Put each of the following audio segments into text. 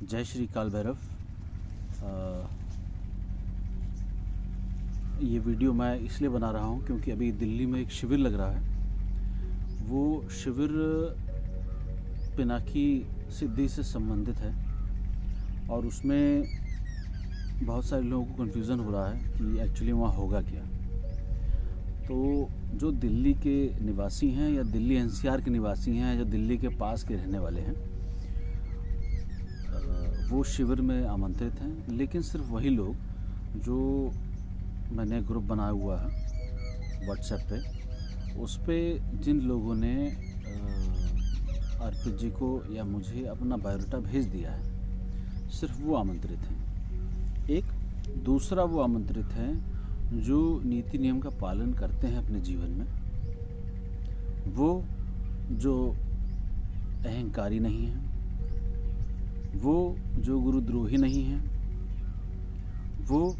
जय श्री काल भैरव। ये वीडियो मैं इसलिए बना रहा हूँ क्योंकि अभी दिल्ली में एक शिविर लग रहा है। वो शिविर पिनाकी सिद्धि से संबंधित है और उसमें बहुत सारे लोगों को कन्फ्यूज़न हो रहा है कि एक्चुअली वहाँ होगा क्या। तो जो दिल्ली के निवासी हैं या दिल्ली एनसीआर के निवासी हैं, जो दिल्ली के पास के रहने वाले हैं, वो शिविर में आमंत्रित हैं। लेकिन सिर्फ वही लोग जो मैंने ग्रुप बनाया हुआ है व्हाट्सएप पे, उस पर जिन लोगों ने अर्पित जी को या मुझे अपना बायोडाटा भेज दिया है, सिर्फ वो आमंत्रित हैं। एक दूसरा वो आमंत्रित हैं जो नीति नियम का पालन करते हैं अपने जीवन में, वो जो अहंकारी नहीं हैं, वो जो गुरुद्रोही नहीं हैं, वो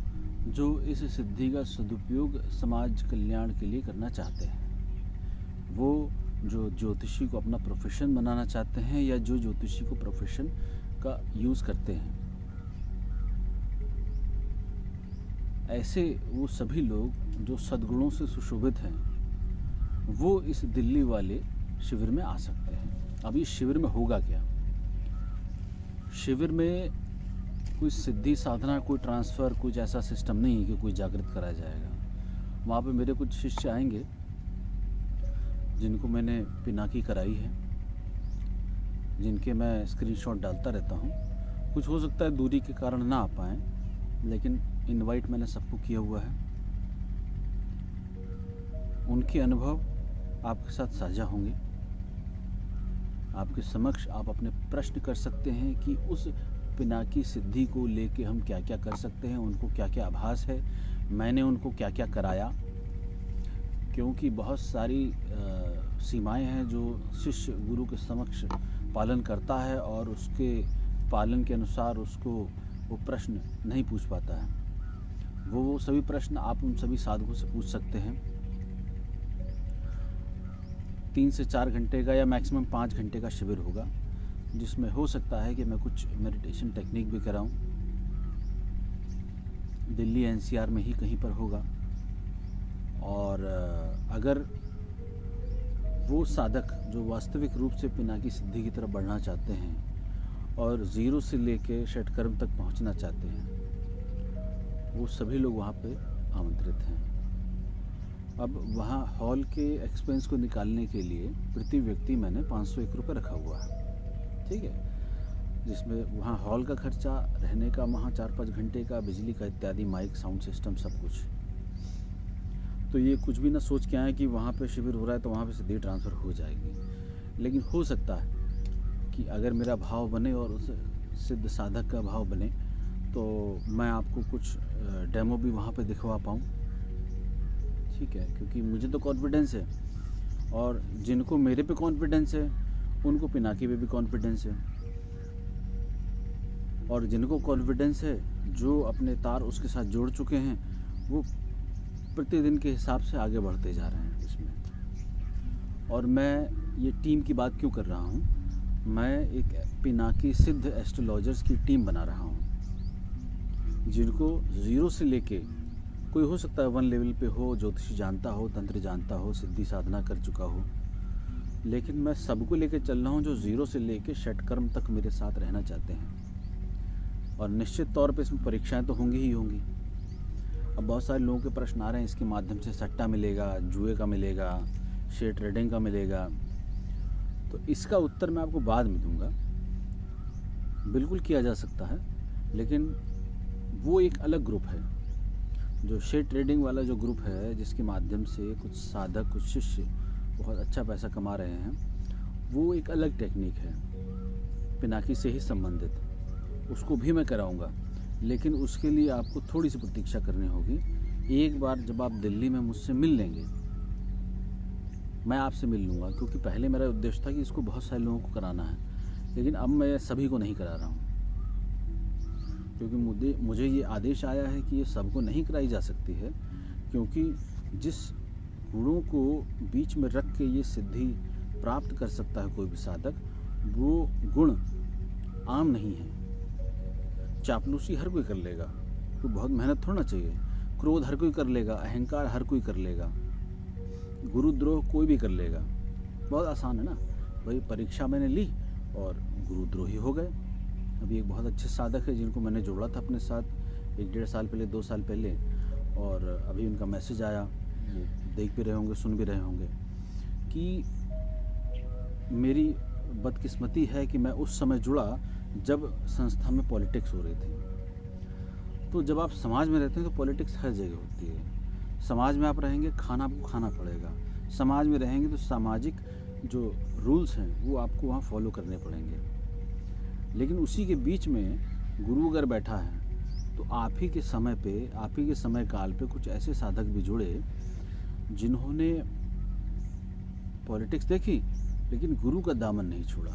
जो इस सिद्धि का सदुपयोग समाज कल्याण के लिए करना चाहते हैं, वो जो ज्योतिषी को अपना प्रोफेशन बनाना चाहते हैं या जो ज्योतिषी को प्रोफेशन का यूज़ करते हैं, ऐसे वो सभी लोग जो सद्गुणों से सुशोभित हैं, वो इस दिल्ली वाले शिविर में आ सकते हैं। अब इस शिविर में होगा क्या? शिविर में कोई सिद्धि साधना, कोई ट्रांसफ़र, कुछ ऐसा सिस्टम नहीं है कि कोई जागृत कराया जाएगा। वहाँ पे मेरे कुछ शिष्य आएंगे जिनको मैंने पिनाकी कराई है, जिनके मैं स्क्रीनशॉट डालता रहता हूँ। कुछ हो सकता है दूरी के कारण ना आ पाएँ, लेकिन इनवाइट मैंने सबको किया हुआ है। उनके अनुभव आपके साथ साझा होंगे। आपके समक्ष आप अपने प्रश्न कर सकते हैं कि उस पिनाकी सिद्धि को लेके हम क्या क्या कर सकते हैं, उनको क्या क्या आभास है, मैंने उनको क्या क्या कराया। क्योंकि बहुत सारी सीमाएं हैं जो शिष्य गुरु के समक्ष पालन करता है और उसके पालन के अनुसार उसको वो प्रश्न नहीं पूछ पाता है। वो सभी प्रश्न आप उन सभी साधकों से पूछ सकते हैं। 3 से 4 घंटे का या मैक्सिमम 5 घंटे का शिविर होगा, जिसमें हो सकता है कि मैं कुछ मेडिटेशन टेक्निक भी कराऊं। दिल्ली एनसीआर में ही कहीं पर होगा। और अगर वो साधक जो वास्तविक रूप से पिनाकी सिद्धि की तरफ बढ़ना चाहते हैं और ज़ीरो से लेके षटकर्म तक पहुंचना चाहते हैं, वो सभी लोग वहाँ पे आमंत्रित हैं। अब वहाँ हॉल के एक्सपेंस को निकालने के लिए प्रति व्यक्ति मैंने 501 रुपये रखा हुआ है, ठीक है, जिसमें वहाँ हॉल का खर्चा, रहने का वहाँ 4-5 घंटे का, बिजली का इत्यादि, माइक, साउंड सिस्टम, सब कुछ। तो ये कुछ भी ना सोच के आए कि वहाँ पे शिविर हो रहा है तो वहाँ पे सीधे ट्रांसफ़र हो जाएगी। लेकिन हो सकता है कि अगर मेरा भाव बने और उस सिद्ध साधक का भाव बने तो मैं आपको कुछ डेमो भी वहाँ पे दिखवा पाऊँ, ठीक है। क्योंकि मुझे तो कॉन्फिडेंस है और जिनको मेरे पे कॉन्फिडेंस है उनको पिनाकी पे भी कॉन्फिडेंस है, और जिनको कॉन्फिडेंस है, जो अपने तार उसके साथ जोड़ चुके हैं, वो प्रतिदिन के हिसाब से आगे बढ़ते जा रहे हैं इसमें। और मैं ये टीम की बात क्यों कर रहा हूँ? मैं एक पिनाकी सिद्ध एस्ट्रोलॉजर्स की टीम बना रहा हूँ, जिनको ज़ीरो से लेके, कोई हो सकता है 1 लेवल पे हो, ज्योतिषी जानता हो, तंत्र जानता हो, सिद्धि साधना कर चुका हो, लेकिन मैं सबको लेके चल रहा हूँ जो ज़ीरो से लेके षटकर्म तक मेरे साथ रहना चाहते हैं। और निश्चित तौर पे इसमें परीक्षाएं तो होंगी ही होंगी। अब बहुत सारे लोगों के प्रश्न आ रहे हैं, इसके माध्यम से सट्टा मिलेगा, जुए का मिलेगा, शेयर ट्रेडिंग का मिलेगा। तो इसका उत्तर मैं आपको बाद में दूंगा। बिल्कुल किया जा सकता है, लेकिन वो एक अलग ग्रुप है। जो शेयर ट्रेडिंग वाला जो ग्रुप है, जिसके माध्यम से कुछ साधक, कुछ शिष्य बहुत अच्छा पैसा कमा रहे हैं, वो एक अलग टेक्निक है, पिनाकी से ही संबंधित। उसको भी मैं कराऊंगा, लेकिन उसके लिए आपको थोड़ी सी प्रतीक्षा करनी होगी। एक बार जब आप दिल्ली में मुझसे मिल लेंगे, मैं आपसे मिल लूँगा, क्योंकि पहले मेरा उद्देश्य था कि इसको बहुत सारे लोगों को कराना है, लेकिन अब मैं सभी को नहीं करा रहा हूँ, क्योंकि मुझे ये आदेश आया है कि ये सबको नहीं कराई जा सकती है। क्योंकि जिस गुणों को बीच में रख के ये सिद्धि प्राप्त कर सकता है कोई भी साधक, वो गुण आम नहीं है। चापलूसी हर कोई कर लेगा, तो बहुत मेहनत थोड़ा चाहिए। क्रोध हर कोई कर लेगा, अहंकार हर कोई कर लेगा, गुरुद्रोह कोई भी कर लेगा। बहुत आसान है ना। वही परीक्षा मैंने ली और गुरुद्रोही हो गए। अभी एक बहुत अच्छे साधक है जिनको मैंने जोड़ा था अपने साथ 1-1.5 साल पहले, 2 साल पहले, और अभी उनका मैसेज आया, वो देख भी रहे होंगे, सुन भी रहे होंगे, कि मेरी बदकिस्मती है कि मैं उस समय जुड़ा जब संस्था में पॉलिटिक्स हो रही थी। तो जब आप समाज में रहते हैं तो पॉलिटिक्स हर जगह होती है। समाज में आप रहेंगे, खाना आपको खाना पड़ेगा। समाज में रहेंगे तो सामाजिक जो रूल्स हैं वो आपको वहाँ फॉलो करने पड़ेंगे। लेकिन उसी के बीच में गुरु अगर बैठा है तो आप ही के समय पे, आप ही के समय काल पे कुछ ऐसे साधक भी जुड़े जिन्होंने पॉलिटिक्स देखी लेकिन गुरु का दामन नहीं छोड़ा।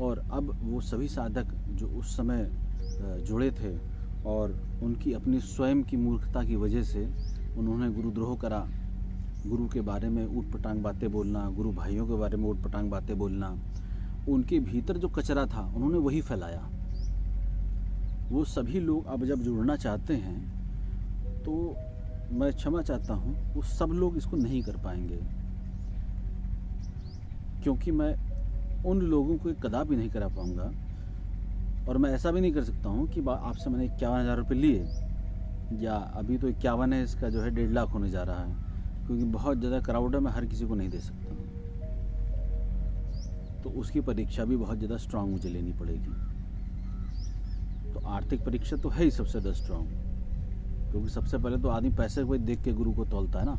और अब वो सभी साधक जो उस समय जुड़े थे और उनकी अपनी स्वयं की मूर्खता की वजह से उन्होंने गुरुद्रोह करा, गुरु के बारे में ऊटपटांग बातें बोलना, गुरु भाइयों के बारे में ऊटपटांग बातें बोलना, उनके भीतर जो कचरा था उन्होंने वही फैलाया। वो सभी लोग अब जब जुड़ना चाहते हैं तो मैं क्षमा चाहता हूँ, वो सब लोग इसको नहीं कर पाएंगे, क्योंकि मैं उन लोगों को कदापि नहीं करा पाऊँगा। और मैं ऐसा भी नहीं कर सकता हूँ कि आपसे मैंने 51,000 रुपये लिए, या अभी तो 51 है, इसका जो है 1.5 लाख होने जा रहा है, क्योंकि बहुत ज़्यादा क्राउड है, मैं हर किसी को नहीं दे सकता हूँ। तो उसकी परीक्षा भी बहुत ज़्यादा स्ट्रांग मुझे लेनी पड़ेगी। तो आर्थिक परीक्षा तो है ही सबसे ज़्यादा स्ट्रांग, क्योंकि सबसे पहले तो आदमी पैसे को देख के गुरु को तौलता है ना,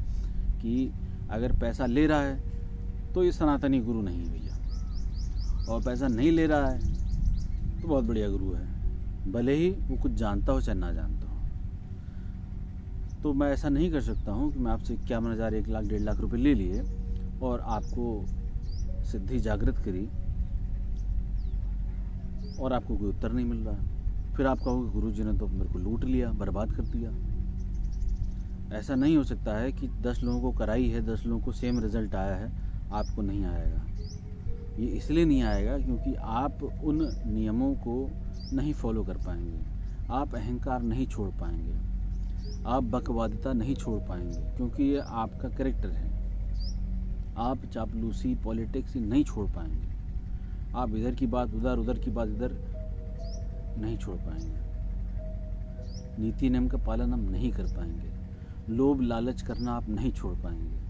कि अगर पैसा ले रहा है तो ये सनातनी गुरु नहीं है भैया, और पैसा नहीं ले रहा है तो बहुत बढ़िया गुरु है, भले ही वो कुछ जानता हो चाहे ना जानता हो। तो मैं ऐसा नहीं कर सकता हूँ कि मैं आपसे 51,000, 1 लाख, 1.5 लाख रुपए ले लिए और आपको सिद्धि जागृत करी और आपको कोई उत्तर नहीं मिल रहा है। फिर आप कहोगे गुरु जी ने तो मेरे को लूट लिया, बर्बाद कर दिया। ऐसा नहीं हो सकता है कि 10 लोगों को कराई है, 10 लोगों को सेम रिजल्ट आया है, आपको नहीं आएगा। ये इसलिए नहीं आएगा क्योंकि आप उन नियमों को नहीं फॉलो कर पाएंगे, आप अहंकार नहीं छोड़ पाएंगे, आप बकवादिता नहीं छोड़ पाएंगे, क्योंकि ये आपका कैरेक्टर है। आप चापलूसी, पॉलिटिक्स नहीं छोड़ पाएंगे। आप इधर की बात उधर, उधर की बात इधर नहीं छोड़ पाएंगे। नीति नियम का पालन हम नहीं कर पाएंगे। लोभ लालच करना आप नहीं छोड़ पाएंगे।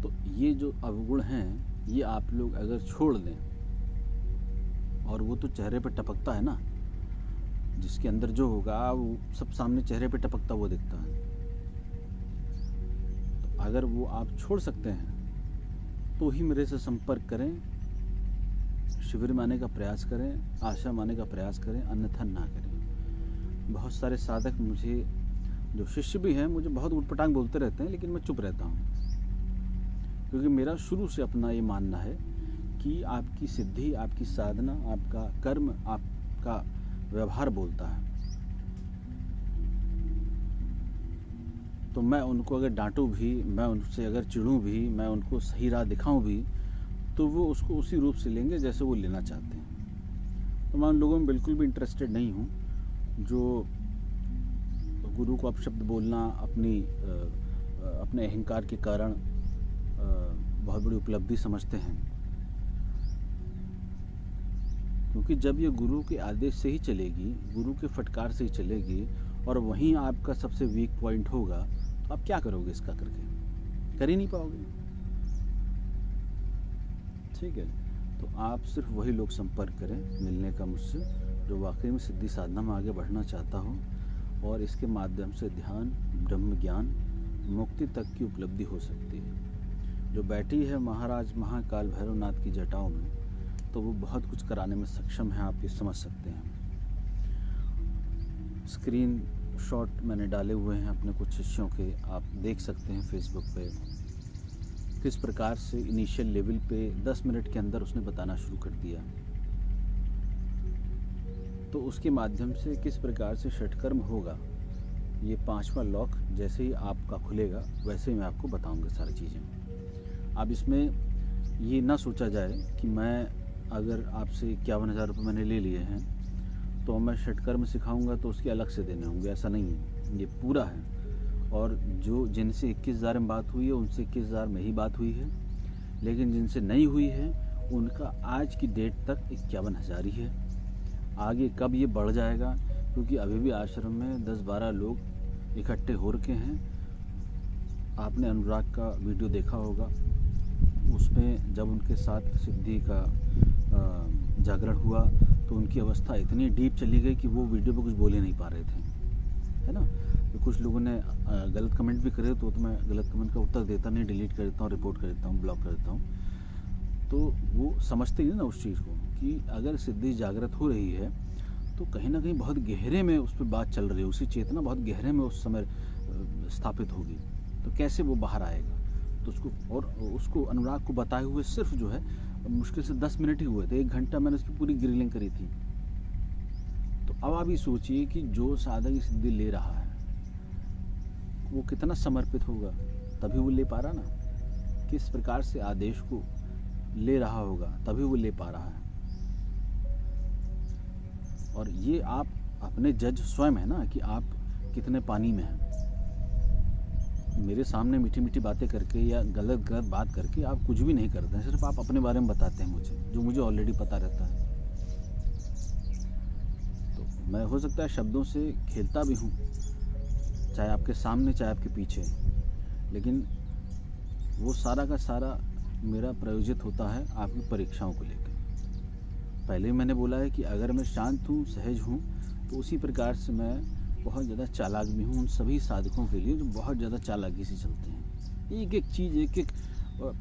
तो ये जो अवगुण हैं, ये आप लोग अगर छोड़ दें, और वो तो चेहरे पे टपकता है ना, जिसके अंदर जो होगा वो सब सामने चेहरे पे टपकता हुआ दिखता है। तो अगर वो आप छोड़ सकते हैं तो ही मेरे से संपर्क करें, शिविर में आने का प्रयास करें, आश्रम आने का प्रयास करें, अन्यथा ना करें। बहुत सारे साधक मुझे, जो शिष्य भी हैं, मुझे बहुत उटपटांग बोलते रहते हैं, लेकिन मैं चुप रहता हूँ, क्योंकि मेरा शुरू से अपना ये मानना है कि आपकी सिद्धि, आपकी साधना, आपका कर्म, आपका व्यवहार बोलता है। तो मैं उनको अगर डांटूं भी, मैं उनसे अगर चिढ़ूं भी, मैं उनको सही राह दिखाऊं भी, तो वो उसको उसी रूप से लेंगे जैसे वो लेना चाहते हैं। तो मैं उन लोगों में बिल्कुल भी इंटरेस्टेड नहीं हूँ जो गुरु को अपशब्द बोलना अपने अहंकार के कारण बहुत बड़ी उपलब्धि समझते हैं। क्योंकि जब ये गुरु के आदेश से ही चलेगी, गुरु के फटकार से ही चलेगी, और वहीं आपका सबसे वीक पॉइंट होगा, तो आप क्या करोगे इसका करके? कर ही नहीं पाओगे। ठीक है, तो आप सिर्फ वही लोग संपर्क करें मिलने का मुझसे जो वाकई में सिद्धि साधना में आगे बढ़ना चाहता हो, और इसके माध्यम से ध्यान, ब्रह्म ज्ञान, मुक्ति तक की उपलब्धि हो सकती है। जो बैठी है महाराज महाकाल भैरवनाथ की जटाओं में, तो वो बहुत कुछ कराने में सक्षम है, आप ये समझ सकते हैं। स्क्रीन शॉट मैंने डाले हुए हैं अपने कुछ शिष्यों के, आप देख सकते हैं फेसबुक पे, किस प्रकार से इनिशियल लेवल पे 10 मिनट के अंदर उसने बताना शुरू कर दिया। तो उसके माध्यम से किस प्रकार से षटकर्म होगा, ये 5वां लॉक जैसे ही आपका खुलेगा वैसे ही मैं आपको बताऊंगा सारी चीज़ें। अब इसमें ये ना सोचा जाए कि मैं अगर आपसे 51,000 रुपये मैंने ले लिए हैं तो मैं षटकर्म सिखाऊंगा तो उसके अलग से देने होंगे, ऐसा नहीं है, ये पूरा है। और जो जिनसे 21,000 में बात हुई है उनसे 21,000 में ही बात हुई है, लेकिन जिनसे नहीं हुई है उनका आज की डेट तक 51,000 ही है। आगे कब ये बढ़ जाएगा, क्योंकि अभी भी आश्रम में 10-12 लोग इकट्ठे हो रखे हैं। आपने अनुराग का वीडियो देखा होगा, उसमें जब उनके साथ सिद्धि का जागरण हुआ तो उनकी अवस्था इतनी डीप चली गई कि वो वीडियो पे कुछ बोल ही नहीं पा रहे थे, है ना। तो कुछ लोगों ने गलत कमेंट भी करे तो मैं गलत कमेंट का उत्तर देता नहीं, डिलीट कर देता हूँ, रिपोर्ट कर देता हूँ, ब्लॉक कर देता हूँ। तो वो समझते ही ना उस चीज़ को कि अगर सिद्धि जागृत हो रही है तो कहीं ना कहीं बहुत गहरे में उस पर बात चल रही है, उसी चेतना बहुत गहरे में उस समय स्थापित होगी, तो कैसे वो बाहर आएगा। तो उसको अनुराग को बताए हुए सिर्फ जो है मुश्किल से 10 मिनट ही हुए थे, 1 घंटा मैंने उसकी पूरी ग्रिलिंग करी थी। तो अब आप ये सोचिए कि जो साधक सिद्धि ले रहा है वो कितना समर्पित होगा, तभी वो ले पा रहा ना। किस प्रकार से आदेश को ले रहा होगा तभी वो ले पा रहा है। और ये आप अपने जज स्वयं है ना कि आप कितने पानी में हैं। मेरे सामने मीठी मीठी बातें करके या गलत गलत बात करके आप कुछ भी नहीं करते हैं, सिर्फ आप अपने बारे में बताते हैं मुझे, जो मुझे ऑलरेडी पता रहता है। तो मैं हो सकता है शब्दों से खेलता भी हूँ, चाहे आपके सामने चाहे आपके पीछे, लेकिन वो सारा का सारा मेरा प्रयोजित होता है आपकी परीक्षाओं को लेकर। पहले मैंने बोला है कि अगर मैं शांत हूँ, सहज हूँ, तो उसी प्रकार से मैं बहुत ज़्यादा चालाक भी हूँ उन सभी साधकों के लिए जो बहुत ज़्यादा चालाकी से चलते हैं। एक एक चीज़, एक एक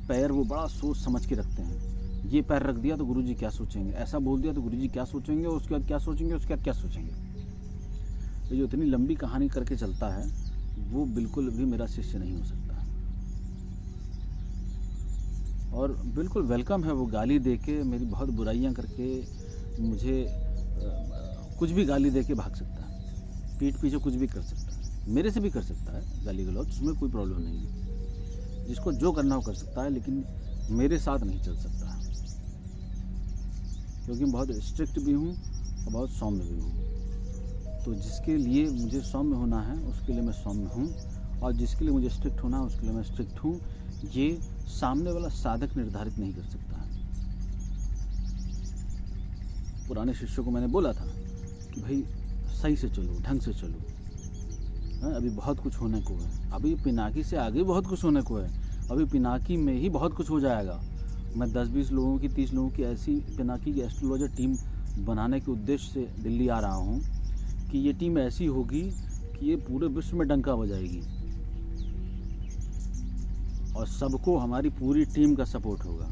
पैर वो बड़ा सोच समझ के रखते हैं। ये पैर रख दिया तो गुरुजी क्या सोचेंगे, ऐसा बोल दिया तो गुरुजी क्या सोचेंगे, उसके बाद क्या सोचेंगे, उसके बाद क्या सोचेंगे। ये जो इतनी लंबी कहानी करके चलता है वो बिल्कुल भी मेरा शिष्य नहीं हो सकता। और बिल्कुल वेलकम है वो गाली दे के, मेरी बहुत बुराइयां करके मुझे कुछ भी गाली दे के भाग सकता है, पीठ पीछे कुछ भी कर सकता है, मेरे से भी कर सकता है गाली गलौज, उसमें कोई प्रॉब्लम नहीं है। जिसको जो करना हो कर सकता है, लेकिन मेरे साथ नहीं चल सकता है, क्योंकि मैं बहुत स्ट्रिक्ट भी हूँ और बहुत सौम्य भी हूँ। तो जिसके लिए मुझे सौम्य होना है उसके लिए मैं सौम्य हूँ, और जिसके लिए मुझे स्ट्रिक्ट होना है उसके लिए मैं स्ट्रिक्ट हूँ। ये सामने वाला साधक निर्धारित नहीं कर सकता है। पुराने शिष्यों को मैंने बोला था कि भाई सही से चलो, ढंग से चलो, अभी बहुत कुछ होने को है, अभी पिनाकी से आगे बहुत कुछ होने को है, अभी पिनाकी में ही बहुत कुछ हो जाएगा। मैं 10-20 लोगों की, 30 लोगों की ऐसी पिनाकी की एस्ट्रोलॉजर टीम बनाने के उद्देश्य से दिल्ली आ रहा हूँ कि ये टीम ऐसी होगी कि ये पूरे विश्व में डंका बजाएगी, और सबको हमारी पूरी टीम का सपोर्ट होगा,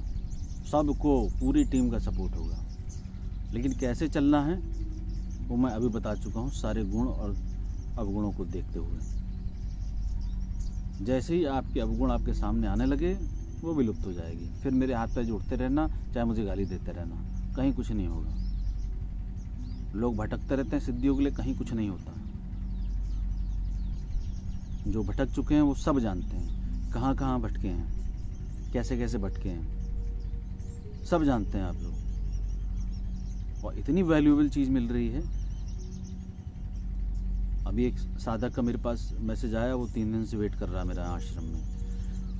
सबको पूरी टीम का सपोर्ट होगा। लेकिन कैसे चलना है वो मैं अभी बता चुका हूँ, सारे गुण और अवगुणों को देखते हुए। जैसे ही आपके अवगुण आपके सामने आने लगे वो विलुप्त हो जाएगी, फिर मेरे हाथ पैर जोड़ते रहना, चाहे मुझे गाली देते रहना, कहीं कुछ नहीं होगा। लोग भटकते रहते हैं सिद्धियों के लिए, कहीं कुछ नहीं होता। जो भटक चुके हैं वो सब जानते हैं कहाँ कहाँ भटके हैं, कैसे कैसे भटके हैं, सब जानते हैं आप लोग। और इतनी वैल्यूएबल चीज़ मिल रही है। अभी एक साधक का मेरे पास मैसेज आया, वो 3 दिन से वेट कर रहा है मेरा आश्रम में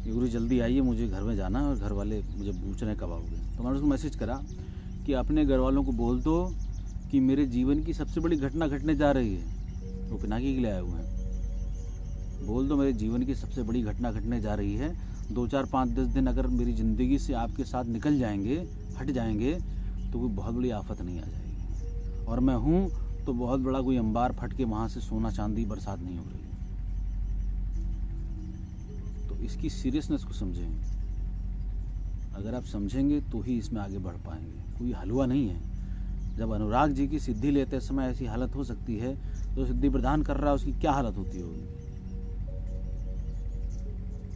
कि गुरु जल्दी आइए, मुझे घर में जाना है और घर वाले मुझे पूछ रहे कब आओगे। तो मैंने उसको मैसेज करा कि अपने घर वालों को बोल दो कि मेरे जीवन की सबसे बड़ी घटना घटने जा रही है। वो पिनाकी के लिए आए हुए हैं, बोल दो मेरे जीवन की सबसे बड़ी घटना घटने जा रही है। 2, 4, 5, 10 दिन अगर मेरी ज़िंदगी से आपके साथ निकल जाएंगे, हट जाएंगे, तो कोई बहुत बड़ी आफत नहीं आ जाएगी। और मैं हूँ तो बहुत बड़ा कोई अंबार फट के वहाँ से सोना चांदी बरसात नहीं हो रही है। तो इसकी सीरियसनेस को समझें। अगर आप समझेंगे तो ही इसमें आगे बढ़ पाएंगे। कोई हलवा नहीं है। जब अनुराग जी की सिद्धि लेते समय ऐसी हालत हो सकती है, तो सिद्धि प्रदान कर रहा है उसकी क्या हालत होती होगी।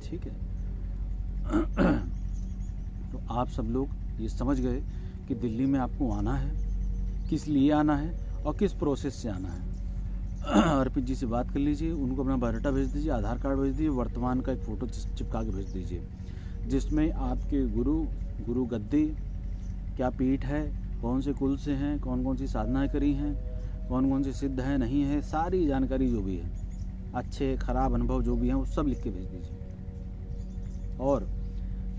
ठीक है। तो आप सब लोग ये समझ गए कि दिल्ली में आपको आना है, किस लिए आना है और किस प्रोसेस से आना है। अर्पित जी से बात कर लीजिए, उनको अपना बायोडाटा भेज दीजिए, आधार कार्ड भेज दीजिए, वर्तमान का एक फ़ोटो चिपका के भेज दीजिए, जिसमें आपके गुरु गद्दी क्या पीठ है, कौन से कुल से हैं, कौन कौन सी साधनाएं करी हैं, कौन कौन सी सिद्ध है नहीं है, सारी जानकारी जो भी है, अच्छे खराब अनुभव जो भी हैं, वो सब लिख के भेज दीजिए। और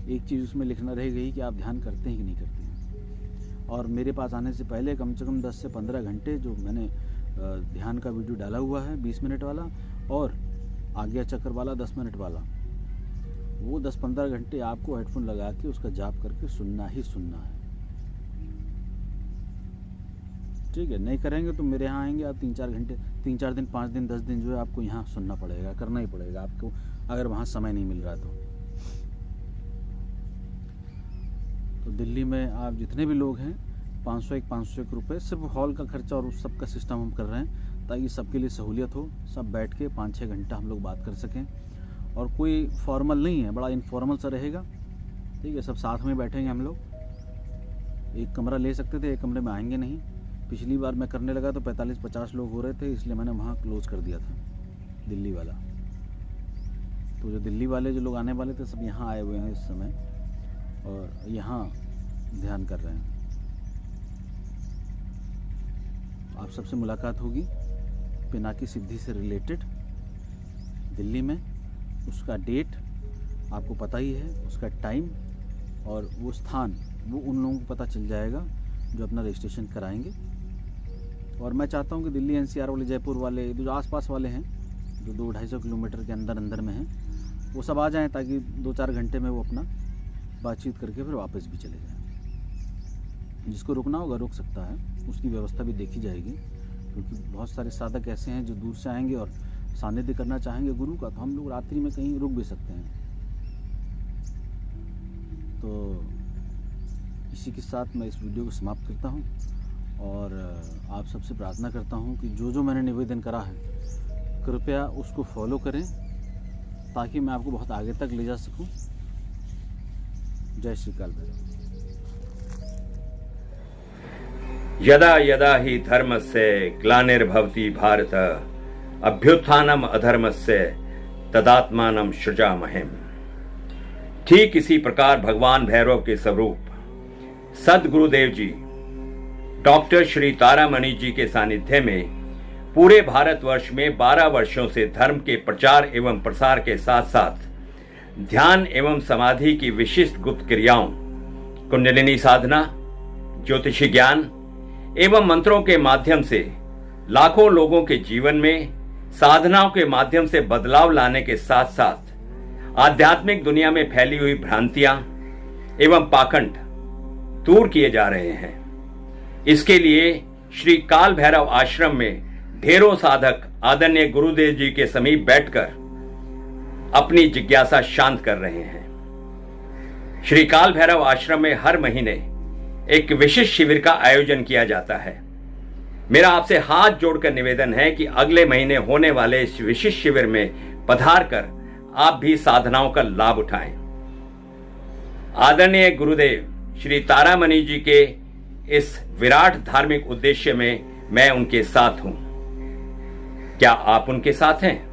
एक चीज़ उसमें लिखना रह गई कि आप ध्यान करते हैं कि नहीं करते हैं। और मेरे पास आने से पहले कम से कम 10 से 15 घंटे जो मैंने ध्यान का वीडियो डाला हुआ है 20 मिनट वाला और आज्ञा चक्र वाला 10 मिनट वाला, वो 10-15 घंटे आपको हेडफोन लगा के उसका जाप करके सुनना ही सुनना है। ठीक है, नहीं करेंगे तो मेरे यहाँ आएंगे आप 3-4 घंटे, 3-4 दिन, 5 दिन, 10 दिन जो है आपको यहाँ सुनना पड़ेगा, करना ही पड़ेगा आपको, अगर वहाँ समय नहीं मिल रहा तो दिल्ली में आप जितने भी लोग हैं 501 रुपये सिर्फ हॉल का खर्चा और उस सब का सिस्टम हम कर रहे हैं ताकि सबके लिए सहूलियत हो, सब बैठ के 5-6 घंटा हम लोग बात कर सकें। और कोई फॉर्मल नहीं है, बड़ा इनफॉर्मल सा रहेगा। ठीक है, सब साथ में बैठेंगे हम लोग, एक कमरा ले सकते थे, एक कमरे में आएंगे नहीं। पिछली बार मैं करने लगा तो 45-50 लोग हो रहे थे, इसलिए मैंने वहाँ क्लोज कर दिया था दिल्ली वाला। तो जो दिल्ली वाले जो लोग आने वाले थे सब यहाँ आए हुए हैं इस समय और यहाँ ध्यान कर रहे हैं। आप सबसे मुलाकात होगी पिनाकी सिद्धि से रिलेटेड दिल्ली में। उसका डेट आपको पता ही है, उसका टाइम और वो स्थान वो उन लोगों को पता चल जाएगा जो अपना रजिस्ट्रेशन कराएंगे। और मैं चाहता हूँ कि दिल्ली एनसीआर वाले, जयपुर वाले, जो आसपास वाले हैं जो 200-250 किलोमीटर के अंदर में हैं, वो सब आ जाएं ताकि 2-4 घंटे में वो अपना बातचीत करके फिर वापस भी चले जाएं। जिसको रुकना होगा रुक सकता है, उसकी व्यवस्था भी देखी जाएगी, क्योंकि बहुत सारे साधक ऐसे हैं जो दूर से आएंगे और सानिध्य करना चाहेंगे गुरु का, तो हम लोग रात्रि में कहीं रुक भी सकते हैं। तो इसी के साथ मैं इस वीडियो को समाप्त करता हूं और आप सबसे प्रार्थना करता हूं कि जो मैंने निवेदन करा है कृपया उसको फॉलो करें ताकि मैं आपको बहुत आगे तक ले जा सकूं। जय श्री काल भैरव। यदा यदा हि धर्मस्य ग्लानिर्भवति भारत अभ्युत्थानम अधर्मस्य तदात्मानं सृजामहे। ठीक इसी प्रकार भगवान भैरव के स्वरूप सद्गुरुदेव जी डॉक्टर श्री तारामणि जी के सानिध्य में पूरे भारतवर्ष में 12 वर्षों से धर्म के प्रचार एवं प्रसार के साथ साथ ध्यान एवं समाधि की विशिष्ट गुप्त क्रियाओं, कुंडलिनी साधना, ज्योतिषी ज्ञान एवं मंत्रों के माध्यम से लाखों लोगों के जीवन में साधनाओं के माध्यम से बदलाव लाने के साथ साथ आध्यात्मिक दुनिया में फैली हुई भ्रांतियां एवं पाखंड दूर किए जा रहे हैं। इसके लिए श्री काल भैरव आश्रम में ढेरों साधक आदरणीय गुरुदेव जी के समीप बैठकर अपनी जिज्ञासा शांत कर रहे हैं। श्री काल भैरव आश्रम में हर महीने एक विशिष्ट शिविर का आयोजन किया जाता है। मेरा आपसे हाथ जोड़कर निवेदन है कि अगले महीने होने वाले इस विशिष्ट शिविर में पधार कर आप भी साधनाओं का लाभ उठाएं। आदरणीय गुरुदेव श्री तारामणि जी के इस विराट धार्मिक उद्देश्य में मैं उनके साथ हूं। क्या आप उनके साथ हैं?